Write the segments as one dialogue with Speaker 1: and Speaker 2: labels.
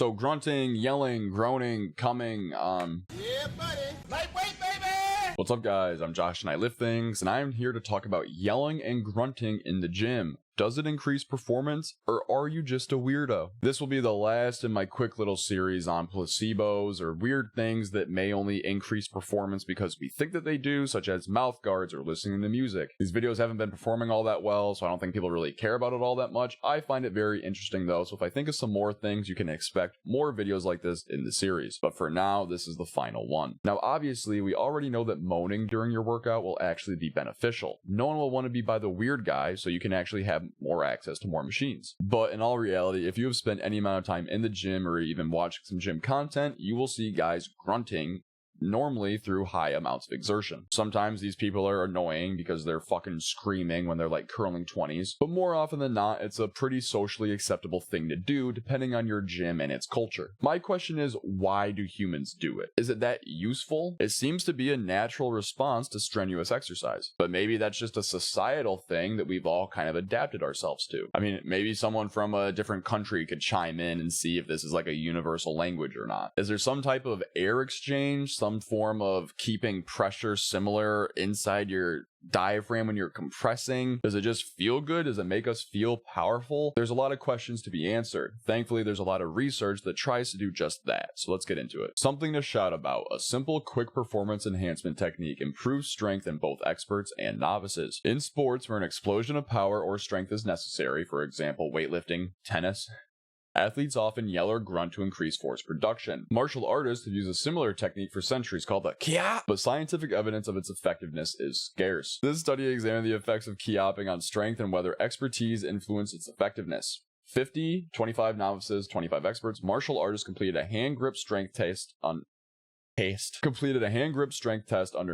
Speaker 1: So grunting, yelling, groaning, coming,
Speaker 2: Yeah, buddy. Lightweight, baby!
Speaker 1: What's up guys, I'm Josh and I lift things, and I'm here to talk about yelling and grunting in the gym. Does it increase performance, or are you just a weirdo? This will be the last in my quick little series on placebos or weird things that may only increase performance because we think that they do, such as mouth guards or listening to music. These videos haven't been performing all that well, so I don't think people really care about it all that much. I find it very interesting though, so if I think of some more things, you can expect more videos like this in the series. But for now, this is the final one. Now obviously, we already know that moaning during your workout will actually be beneficial. No one will want to be by the weird guy, so you can actually have more access to more machines. But in all reality, if you have spent any amount of time in the gym or even watching some gym content, you will see guys grunting normally through high amounts of exertion. Sometimes these people are annoying because they're fucking screaming when they're like curling 20s, but more often than not, it's a pretty socially acceptable thing to do depending on your gym and its culture. My question is, why do humans do it? Is it that useful? It seems to be a natural response to strenuous exercise, but maybe that's just a societal thing that we've all kind of adapted ourselves to. I mean, maybe someone from a different country could chime in and see if this is like a universal language or not. Is there some type of air exchange, some form of keeping pressure similar inside your diaphragm when you're compressing? Does it just feel good? Does it make us feel powerful? There's a lot of questions to be answered. Thankfully, there's a lot of research that tries to do just that, so let's get into it. Something to shout about: a simple, quick performance enhancement technique improves strength in both experts and novices. In sports where an explosion of power or strength is necessary, for example, weightlifting, tennis, athletes often yell or grunt to increase force production. Martial artists have used a similar technique for centuries called the kia, but scientific evidence of its effectiveness is scarce. This study examined the effects of kiapping on strength and whether expertise influenced its effectiveness. 50, 25 novices, 25 experts, martial artists completed a hand grip strength test under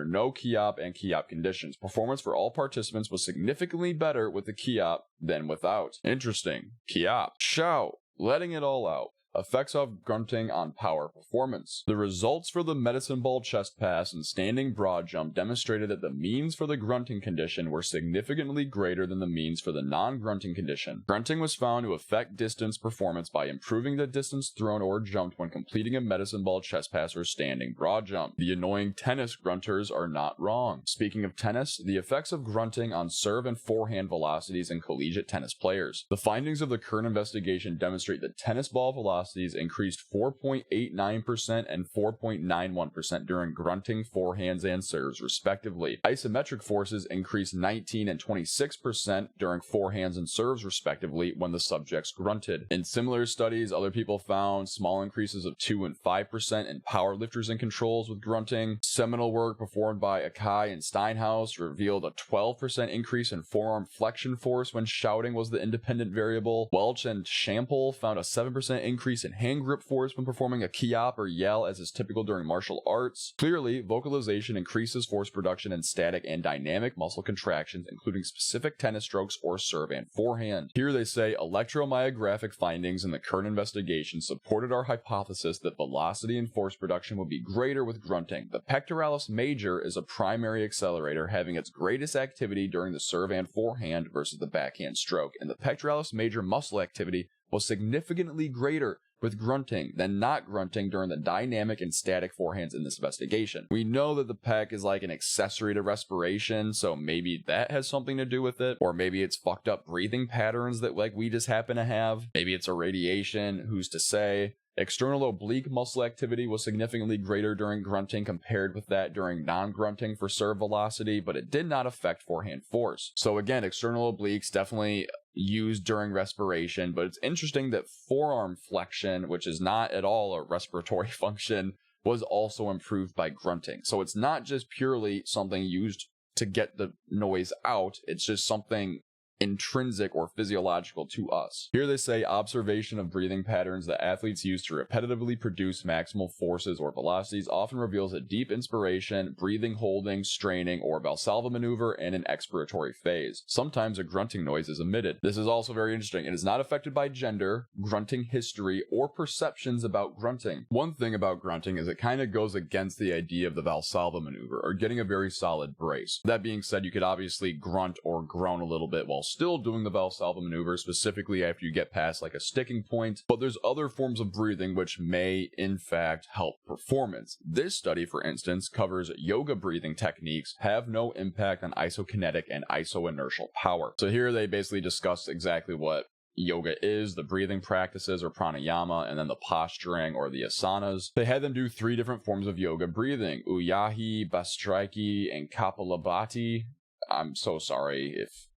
Speaker 1: no kiap and kiap conditions. Performance for all participants was significantly better with the kiap than without. Interesting. Kiap. Shout. Letting it all out. Effects of grunting on power performance. The results for the medicine ball chest pass and standing broad jump demonstrated that the means for the grunting condition were significantly greater than the means for the non-grunting condition. Grunting was found to affect distance performance by improving the distance thrown or jumped when completing a medicine ball chest pass or standing broad jump. The annoying tennis grunters are not wrong. Speaking of tennis, the effects of grunting on serve and forehand velocities in collegiate tennis players. The findings of the current investigation demonstrate that tennis ball velocities increased 4.89% and 4.91% during grunting, forehands, and serves, respectively. Isometric forces increased 19 and 26% during forehands and serves, respectively, when the subjects grunted. In similar studies, other people found small increases of 2 and 5% in powerlifters and controls with grunting. Seminal work performed by Akai and Steinhaus revealed a 12% increase in forearm flexion force when shouting was the independent variable. Welch and Shampel found a 7% increase in hand grip force when performing a kiap or yell, as is typical during martial arts. Clearly, vocalization increases force production in static and dynamic muscle contractions, including specific tennis strokes or serve and forehand. Here they say electromyographic findings in the current investigation supported our hypothesis that velocity and force production would be greater with grunting. The pectoralis major is a primary accelerator, having its greatest activity during the serve and forehand versus the backhand stroke, and the pectoralis major muscle activity was significantly greater with grunting than not grunting during the dynamic and static forehands in this investigation. We know that the pec is like an accessory to respiration, so maybe that has something to do with it, or maybe it's fucked up breathing patterns that like we just happen to have. Maybe it's irradiation, who's to say? External oblique muscle activity was significantly greater during grunting compared with that during non-grunting for serve velocity, but it did not affect forehand force. So again, external obliques definitely used during respiration, but it's interesting that forearm flexion, which is not at all a respiratory function, was also improved by grunting. So it's not just purely something used to get the noise out, it's just something intrinsic or physiological to us. Here they say observation of breathing patterns that athletes use to repetitively produce maximal forces or velocities often reveals a deep inspiration, breathing, holding, straining, or Valsalva maneuver in an expiratory phase. Sometimes a grunting noise is emitted. This is also very interesting. It is not affected by gender, grunting history, or perceptions about grunting. One thing about grunting is it kind of goes against the idea of the Valsalva maneuver, or getting a very solid brace. That being said, you could obviously grunt or groan a little bit while still doing the Valsalva maneuver, specifically after you get past like a sticking point. But there's other forms of breathing which may in fact help performance. This study, for instance, covers yoga breathing techniques have no impact on isokinetic and isoinertial power. So here they basically discuss exactly what yoga is, the breathing practices or pranayama, and then the posturing or the asanas. They had them do 3 different forms of yoga breathing: Ujjayi, Bhastriki, and Kapalabhati. I'm so sorry if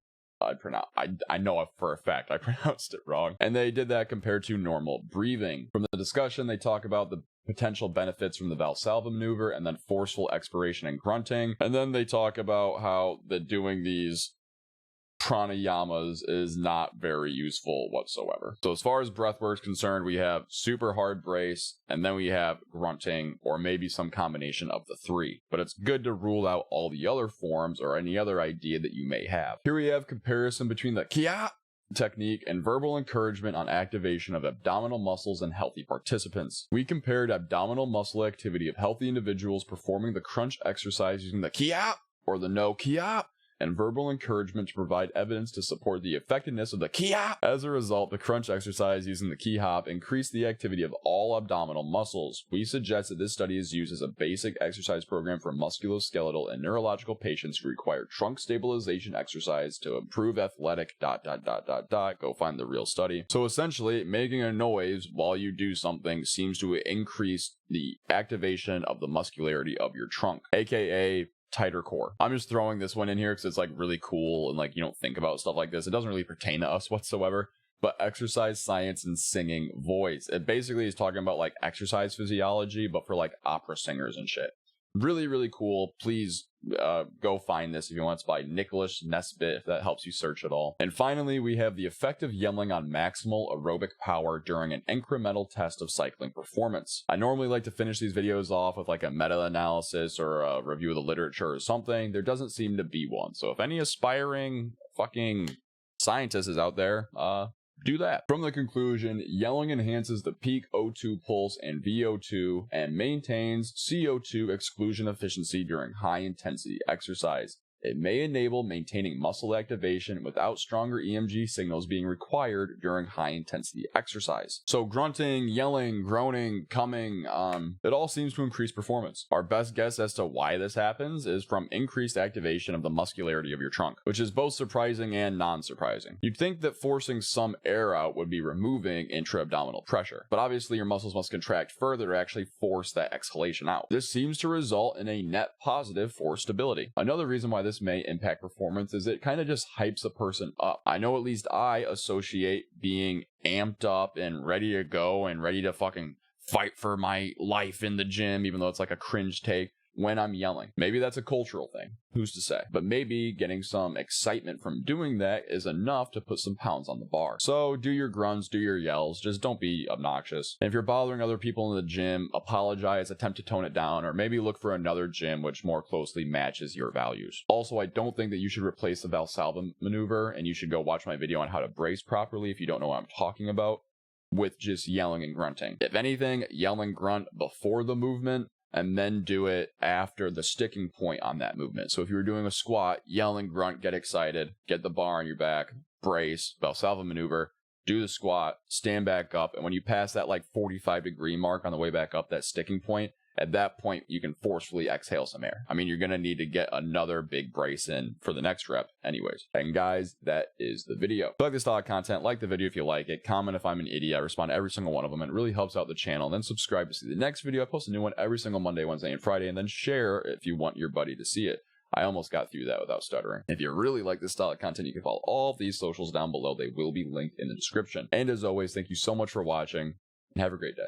Speaker 1: I know for a fact I pronounced it wrong. And they did that compared to normal breathing. From the discussion, they talk about the potential benefits from the Valsalva maneuver and then forceful expiration and grunting. And then they talk about how doing these pranayamas is not very useful whatsoever. So as far as breathwork is concerned, we have super hard brace, and then we have grunting, or maybe some combination of the 3. But it's good to rule out all the other forms or any other idea that you may have. Here we have comparison between the Kya technique and verbal encouragement on activation of abdominal muscles in healthy participants. We compared abdominal muscle activity of healthy individuals performing the crunch exercise using the Kya or the no Kya, and verbal encouragement to provide evidence to support the effectiveness of the ki hop. As a result, the crunch exercise using the ki hop increased the activity of all abdominal muscles. We suggest that this study is used as a basic exercise program for musculoskeletal and neurological patients who require trunk stabilization exercise to improve athletic ... Go find the real study. So essentially, making a noise while you do something seems to increase the activation of the muscularity of your trunk, aka tighter core. I'm just throwing this one in here because it's like really cool and like you don't think about stuff like this. It doesn't really pertain to us whatsoever. But exercise science and singing voice. It basically is talking about like exercise physiology, but for like opera singers and shit. Really, really cool. Please go find this if you want. It's by Nicholas Nesbitt, if that helps you search it all. And finally, we have the effect of yelling on maximal aerobic power during an incremental test of cycling performance. I normally like to finish these videos off with like a meta-analysis or a review of the literature or something. There doesn't seem to be one. So if any aspiring fucking scientist is out there, do that. From the conclusion, yelling enhances the peak O2 pulse and VO2 and maintains CO2 exclusion efficiency during high-intensity exercise. It may enable maintaining muscle activation without stronger EMG signals being required during high-intensity exercise. So grunting, yelling, groaning, coming, it all seems to increase performance. Our best guess as to why this happens is from increased activation of the muscularity of your trunk, which is both surprising and non-surprising. You'd think that forcing some air out would be removing intra-abdominal pressure, but obviously your muscles must contract further to actually force that exhalation out. This seems to result in a net positive for stability. Another reason why this may impact performance is it kind of just hypes a person up. I know at least I associate being amped up and ready to go and ready to fucking fight for my life in the gym, even though it's like a cringe take, when I'm yelling. Maybe that's a cultural thing. Who's to say? But maybe getting some excitement from doing that is enough to put some pounds on the bar. So do your grunts, do your yells, just don't be obnoxious. And if you're bothering other people in the gym, apologize, attempt to tone it down, or maybe look for another gym which more closely matches your values. Also, I don't think that you should replace the Valsalva maneuver, and you should go watch my video on how to brace properly if you don't know what I'm talking about, with just yelling and grunting. If anything, yell and grunt before the movement, and then do it after the sticking point on that movement. So if you were doing a squat, yell and grunt, get excited, get the bar on your back, brace, Valsalva maneuver, do the squat, stand back up, and when you pass that like 45-degree mark on the way back up, that sticking point, at that point, you can forcefully exhale some air. I mean, you're going to need to get another big brace in for the next rep anyways. And guys, that is the video. If you like this style of content, like the video if you like it, comment if I'm an idiot. I respond to every single one of them, and it really helps out the channel. And then subscribe to see the next video. I post a new one every single Monday, Wednesday, and Friday, and then share if you want your buddy to see it. I almost got through that without stuttering. If you really like this style of content, you can follow all of these socials down below. They will be linked in the description. And as always, thank you so much for watching, and have a great day.